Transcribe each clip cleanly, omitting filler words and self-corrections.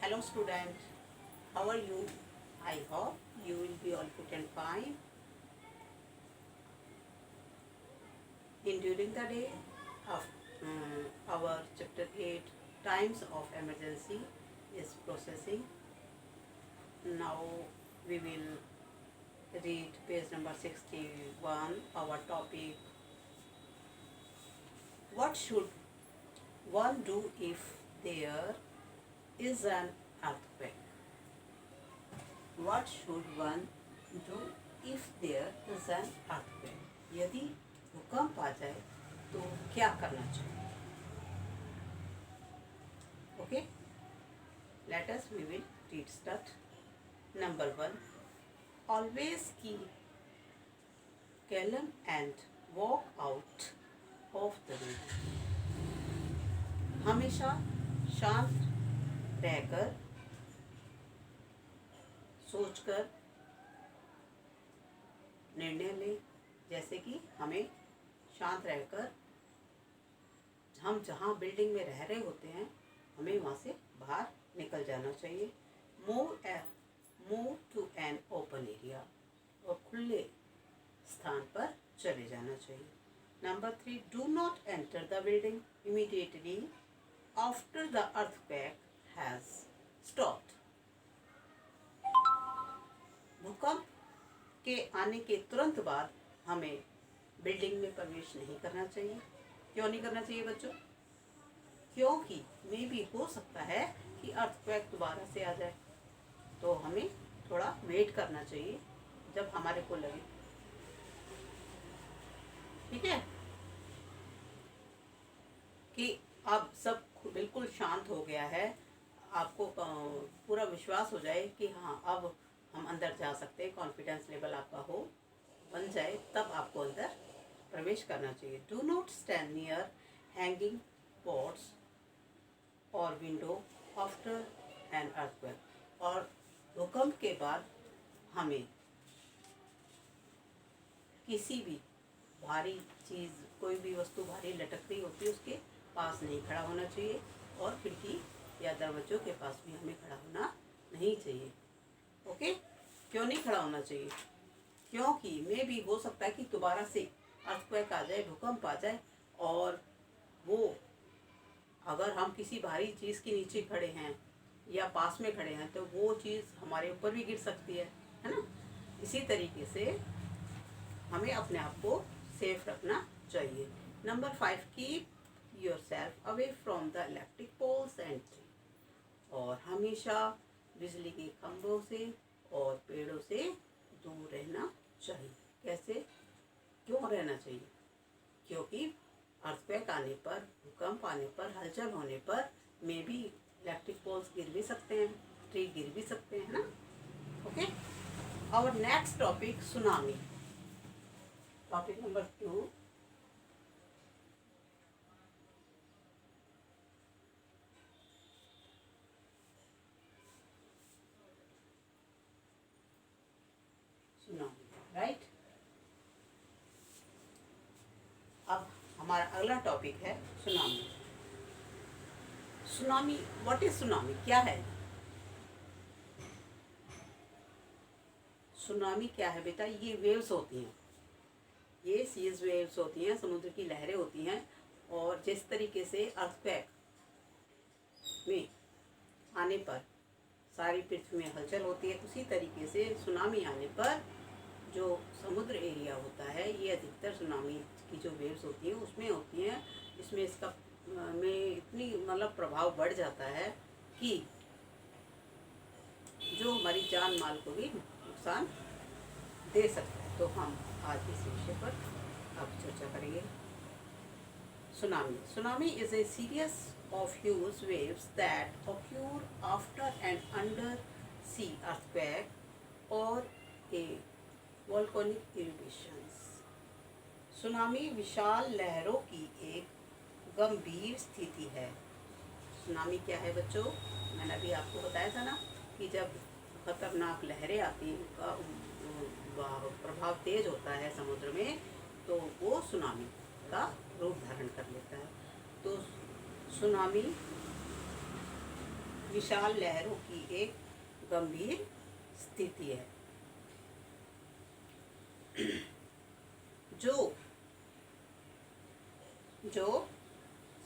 Hello student, how are you? I hope you will be all good and fine. During the day of our chapter 8 times of emergency is processing. Now we will read page number 61. Our topic: what should one do if there is an earthquake? What should one do if there is an earthquake? यदि भूकंप आ जाए तो क्या करना चाहिए? Okay, let us we will read start. Number 1, always keep calm and walk out of the room. हमेशा शांत रहकर सोचकर निर्णय लें, जैसे कि हमें शांत रहकर हम जहाँ बिल्डिंग में रह रहे होते हैं हमें वहाँ से बाहर निकल जाना चाहिए. Move to an open area, और खुले स्थान पर चले जाना चाहिए. Number 3, do not enter the building immediately after the earthquake has stopped. भूकंप के आने के तुरंत बाद हमें बिल्डिंग में प्रवेश नहीं करना चाहिए. क्यों नहीं करना चाहिए बच्चों? क्योंकि मे भी हो सकता है कि अर्थक्वेक दोबारा से आ जाए, तो हमें थोड़ा वेट करना चाहिए जब हमारे को लगे. ठीक है कि अब सब बिल्कुल शांत हो गया है, आपको पूरा विश्वास हो जाए कि हाँ अब हम अंदर जा सकते हैं, कॉन्फिडेंस लेवल आपका हो बन जाए, तब आपको अंदर प्रवेश करना चाहिए. Do not stand near hanging pots और विंडो आफ्टर एन अर्थक्वेक. और भूकंप के बाद हमें किसी भी भारी चीज़, कोई भी वस्तु भारी लटक रही होती है उसके पास नहीं खड़ा होना चाहिए, और खिड़की या दरवाजों के पास भी हमें खड़ा होना नहीं चाहिए. ओके, क्यों नहीं खड़ा होना चाहिए? क्योंकि मे भी हो सकता है कि दोबारा से अर्थक्वेक आ जाए, भूकंप आ जाए, और वो अगर हम किसी भारी चीज़ के नीचे खड़े हैं या पास में खड़े हैं तो वो चीज़ हमारे ऊपर भी गिर सकती है ना. इसी तरीके से हमें अपने आप को सेफ रखना चाहिए. Number 5, keep yourself away from the electric poles and tree. और हमेशा बिजली के खंभों से और पेड़ों से दूर रहना चाहिए. कैसे, क्यों रहना चाहिए? क्योंकि अर्थक्वेक आने पर, भूकंप आने पर, हलचल होने पर मे भी इलेक्ट्रिक पोल्स गिर भी सकते हैं, ट्री गिर भी सकते हैं ना. ओके, और next topic tsunami. Topic number 2, tsunami. Right, अब हमारा अगला टॉपिक है tsunami. Tsunami, what is tsunami? क्या है सुनामी? क्या है बेटा? ये वेव्स होती हैं, ये सीज वेव्स होती हैं, समुद्र की लहरें होती हैं. और जिस तरीके से अर्थक्वेक में आने पर सारी पृथ्वी में हलचल होती है, उसी तरीके से सुनामी आने पर जो समुद्र एरिया होता है, ये अधिकतर सुनामी की जो वेव्स होती हैं उसमें होती हैं. इसमें इसका में इतनी मतलब प्रभाव बढ़ जाता है कि जो हमारी जान माल को भी नुकसान दे सकता है. तो हम आज इस विषय पर अब चर्चा करेंगे. Tsunami is a series of huge waves that occur after an undersea earthquake or a volcanic eruptions. Tsunami विशाल लहरों की एक गंभीर स्थिति है. सुनामी क्या है बच्चों? मैंने अभी आपको बताया था ना कि जब खतरनाक लहरें आती हैं, उनका प्रभाव तेज होता है समुद्र में, तो वो सुनामी का रूप धारण कर लेता है. तो सुनामी विशाल लहरों की एक गंभीर स्थिति है। जो जो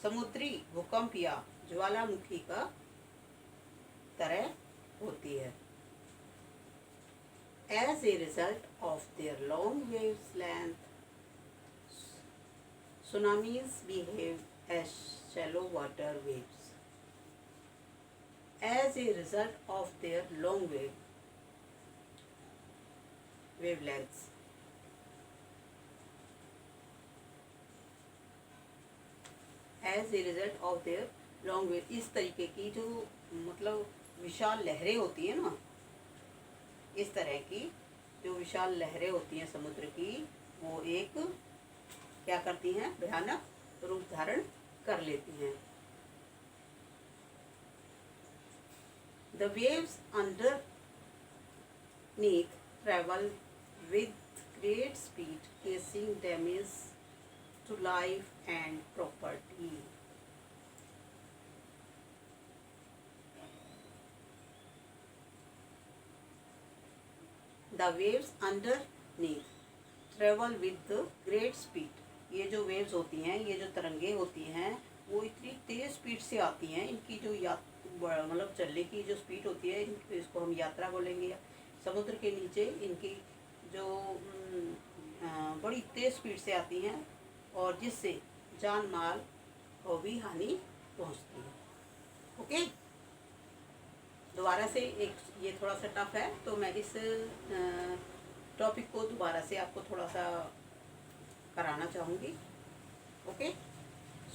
समुद्री भूकंप या ज्वालामुखी का तरह होती है। As a result of their long waves length, tsunamis behave as shallow water waves. As a result of their long wavelengths, as a result of their long wave, इस तरीके की जो मतलब विशाल लहरें होती है ना, इस तरह की जो विशाल लहरें होती हैं समुद्र की, वो एक क्या करती हैं, भयानक रूप धारण कर लेती हैं। The waves underneath travel with great speed, causing damage to life and property. The waves underneath travel with great speed. ये जो वेव्स होती हैं, ये जो तरंगे होती हैं, वो इतनी तेज स्पीड से आती हैं। इनकी जो मतलब चलने की जो स्पीड होती है, इसको हम यात्रा बोलेंगे। समुद्र के नीचे इनकी जो बड़ी तेज स्पीड से आती हैं और जिससे जान माल को भी हानि पहुंचती है। ओके, दोबारा से एक ये थोड़ा सा टफ है, तो मैं इस टॉपिक को दोबारा से आपको थोड़ा सा कराना चाहूँगी। Okay,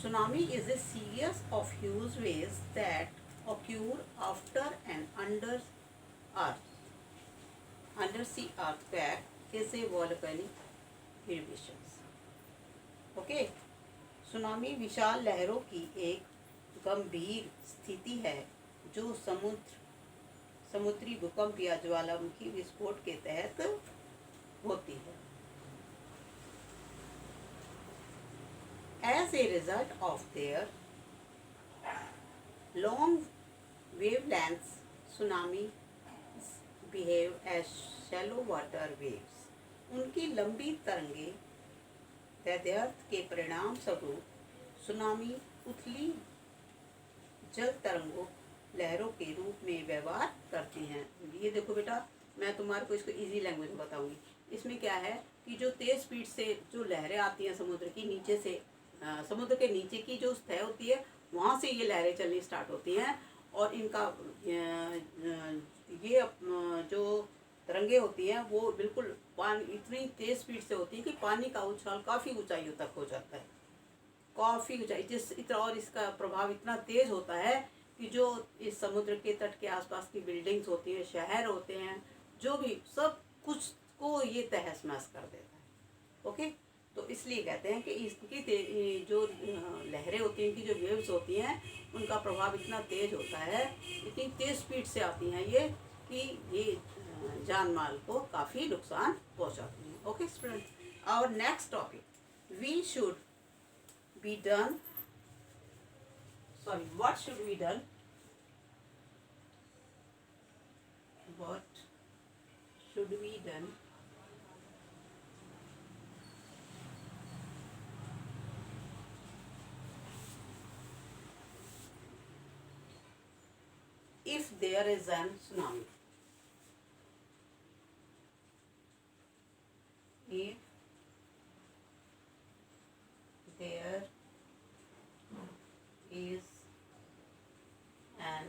tsunami is a series of huge waves that occur after an undersea earthquake is a volcanic eruption. Okay, tsunami विशाल लहरों की एक गंभीर स्थिति है जो समुद्री भूकंप या ज्वालामुखी विस्फोट के तहत होती है। As a result of their long wavelengths, tsunamis behave as shallow water waves. उनकी लंबी तरंगे दैर्ध्य के परिणाम स्वरूप सुनामी उथली जल तरंगों लहरों के रूप में व्यवहार करती हैं। ये देखो बेटा, मैं तुम्हारे को इसको इजी लैंग्वेज में बताऊंगी। इसमें क्या है कि जो तेज स्पीड से जो लहरें आती हैं समुद्र की नीचे से, समुद्र के नीचे की जो सतह होती है, वहाँ से ये लहरें चलनी स्टार्ट होती हैं और इनका ये जो तरंगे होती हैं वो बिल्कुल पानी इतनी तेज स्पीड से होती है कि पानी का उछाल काफ़ी ऊंचाइयों तक हो जाता है, काफ़ी ऊंचाई। और इसका प्रभाव इतना तेज होता है कि जो इस समुद्र के तट के आसपास की बिल्डिंग्स होती हैं, शहर होते हैं, जो भी सब कुछ को ये तहस नहस कर देता है। ओके, तो इसलिए कहते हैं कि इसकी जो लहरें होती हैं, इनकी जो वेव्स होती हैं, उनका प्रभाव इतना तेज होता है, इतनी तेज स्पीड से आती हैं ये कि ये जान माल को काफ़ी नुकसान पहुंचाती हैं। Okay student, our next topic, we should be done, sorry, what should be done, what should be done if there is an tsunami. If there is an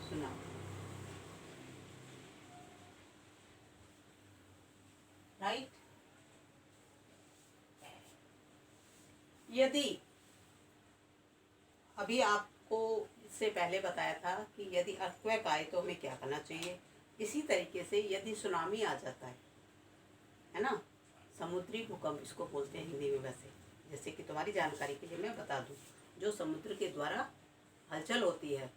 tsunami. Right? यदि अभी आपको इससे पहले बताया था कि यदि अर्थक्वेक आए तो हमें क्या करना चाहिए, इसी तरीके से यदि सुनामी आ जाता है ना, समुद्री भूकंप इसको बोलते हैं हिंदी में। वैसे जैसे कि तुम्हारी जानकारी के लिए मैं बता दूं, जो समुद्र के द्वारा हलचल होती है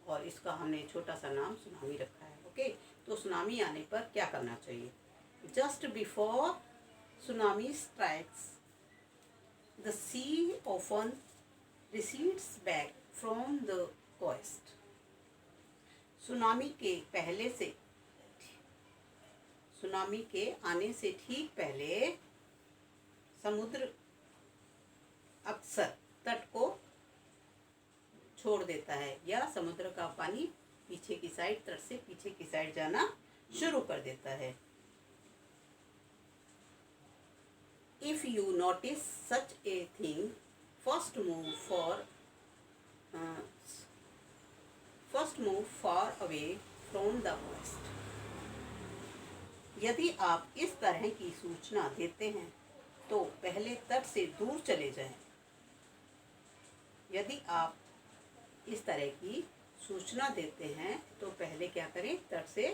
और इसका हमने छोटा सा नाम सुनामी रखा है। ओके, तो सुनामी आने पर क्या करना चाहिए? Just before tsunami strikes the sea often recedes back from the coast. Tsunami के आने से ठीक पहले समुद्र अक्सर तट को छोड़ देता है, या समुद्र का पानी पीछे की साइड, तट से पीछे की साइड जाना शुरू कर देता है। If you notice such a thing, first move far away from the coast. यदि आप इस तरह की सूचना देते हैं तो पहले तट से दूर चले जाएं। यदि आप इस तरह की सूचना देते हैं तो पहले क्या करें, तट से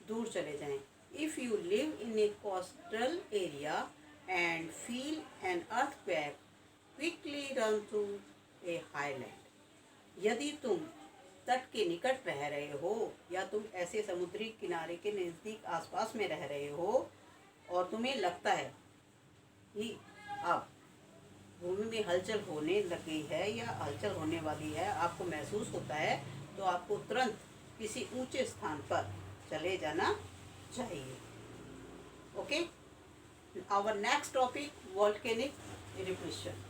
दूर चले जाएं। If you live in a coastal area and feel an earthquake, quickly run to a highland. यदि तुम तट के निकट रह रहे हो या तुम ऐसे समुद्री किनारे के नज़दीक आसपास में रह रहे हो और तुम्हें लगता है कि अब भूमि में हलचल होने लगी है या हलचल होने वाली है, आपको महसूस होता है, तो आपको तुरंत किसी ऊंचे स्थान पर चले जाना चाहिए। Okay, our next topic, volcanic eruption.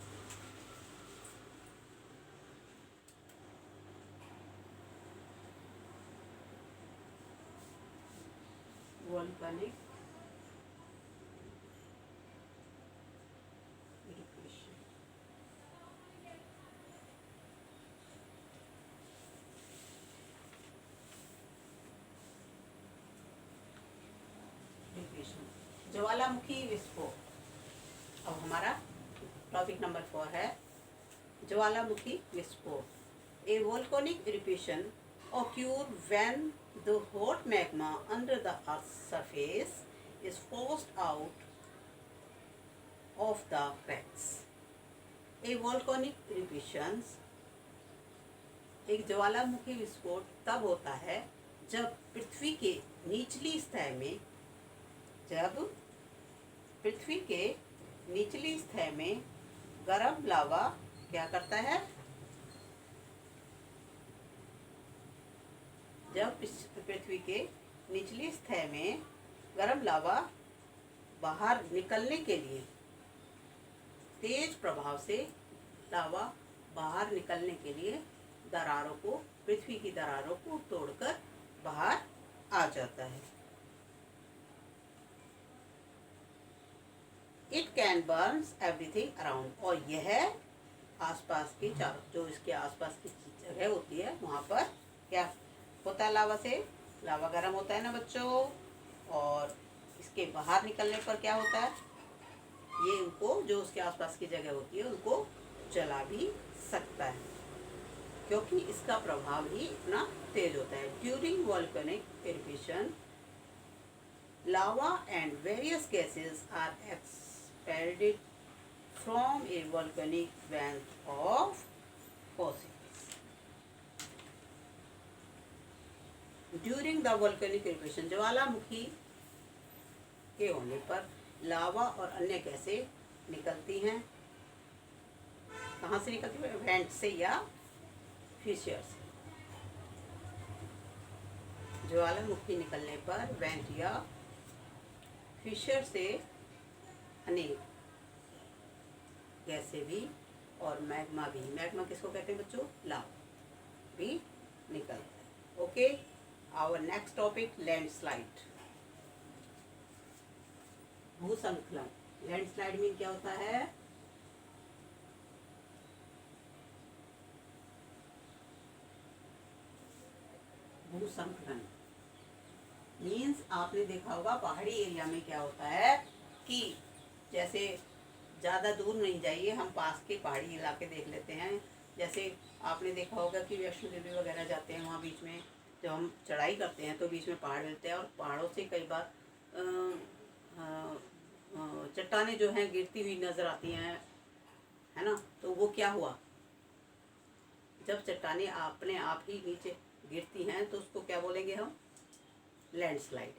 Volcanic eruption. ज्वालामुखी विस्फोट। अब हमारा टॉपिक नंबर 4 है ज्वालामुखी विस्फोट। ए volcanic इरिप्शन occur when the hot magma under the earth's surface is forced out of the cracks. A volcanic eruption, एक ज्वालामुखी विस्फोट तब होता है जब पृथ्वी के निचली सतह में गर्म लावा क्या करता है, जब पृथ्वी के निचली सतह में गर्म लावा बाहर निकलने के लिए, तेज प्रभाव से लावा बाहर निकलने के लिए पृथ्वी की दरारों को तोड़कर बाहर आ जाता है। It can Burns everything around, और यह आसपास के जो इसके आसपास की जगह होती है वहाँ पर क्या होता है, लावा गर्म होता है ना बच्चों, और इसके बाहर निकलने पर क्या होता है, ये उनको जो उसके आसपास की जगह होती है उनको जला भी सकता है, क्योंकि इसका प्रभाव ही इतना तेज होता है। During volcanic eruption, lava and various gases are expelled from a volcanic vent of fossils. During the volcanic eruption, ज्वालामुखी के होने पर लावा और अन्य गैसें निकलती हैं। कहाँ से निकलती है, वेंट से या फिशर से। ज्वालामुखी निकलने पर वेंट या फिशर से अनेक गैसें भी और मैग्मा भी, मैग्मा किसको कहते हैं बच्चों, लावा भी निकलता है। Okay, our next topic, landslide, भूस्खलन। लैंडस्लाइड में क्या होता है, भूस्खलन मीन्स आपने देखा होगा पहाड़ी एरिया में क्या होता है कि जैसे ज़्यादा दूर नहीं जाइए, हम पास के पहाड़ी इलाके देख लेते हैं। जैसे आपने देखा होगा कि वैष्णो देवी वगैरह जाते हैं, वहाँ बीच में जब हम चढ़ाई करते हैं तो बीच में पहाड़ मिलते हैं, और पहाड़ों से कई बार चट्टानें जो हैं गिरती हुई नज़र आती हैं, है ना। तो वो क्या हुआ, जब चट्टानें अपने आप ही नीचे गिरती हैं तो उसको क्या बोलेंगे हम, लैंडस्लाइड,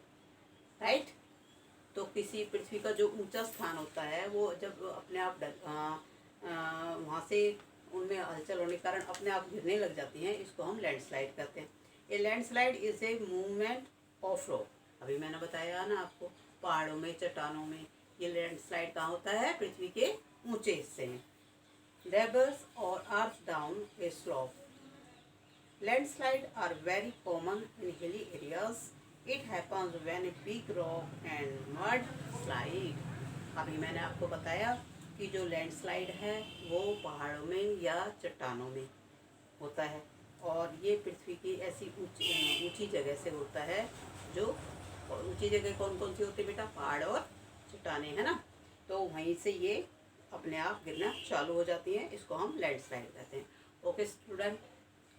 राइट। तो किसी पृथ्वी का जो ऊंचा स्थान होता है वो जब अपने आप वहाँ से उनमें हलचल होने के कारण अपने आप गिरने लग जाती हैं, इसको हम लैंडस्लाइड कहते हैं। A landslide is a movement of rock. अभी मैंने बताया ना आपको, पहाड़ों में, चट्टानों में ये लैंडस्लाइड कहाँ होता है? पृथ्वी के ऊंचे हिस्से में। डेबर्स और earth down A slope. Landslides are very common in hilly areas. It happens when a big rock and mud slide. अभी मैंने आपको बताया कि जो लैंडस्लाइड है वो पहाड़ों में या चट्टानों में होता है, और ये पृथ्वी की ऐसी ऊंची जगह से होता है। जो ऊंची जगह कौन कौन सी होती है बेटा? पहाड़ और चट्टानें, है ना। तो वहीं से ये अपने आप गिरना चालू हो जाती हैं, इसको हम लैंडस्लाइड कहते हैं। Okay student,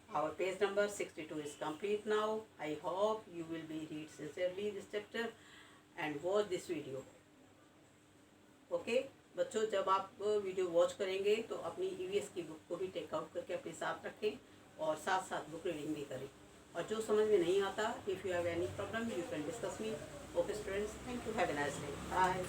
our page number 62 is complete now. I hope you will be read sincerely this chapter and watch this video. Okay बच्चों, जब आप वीडियो वॉच करेंगे तो अपनी EVS की बुक को भी टेक आउट करके अपने साथ रखें और साथ साथ बुक रीडिंग भी करें। और जो समझ में नहीं आता, if you have any problem you can discuss me. Okay students, thank you, have a nice day, bye.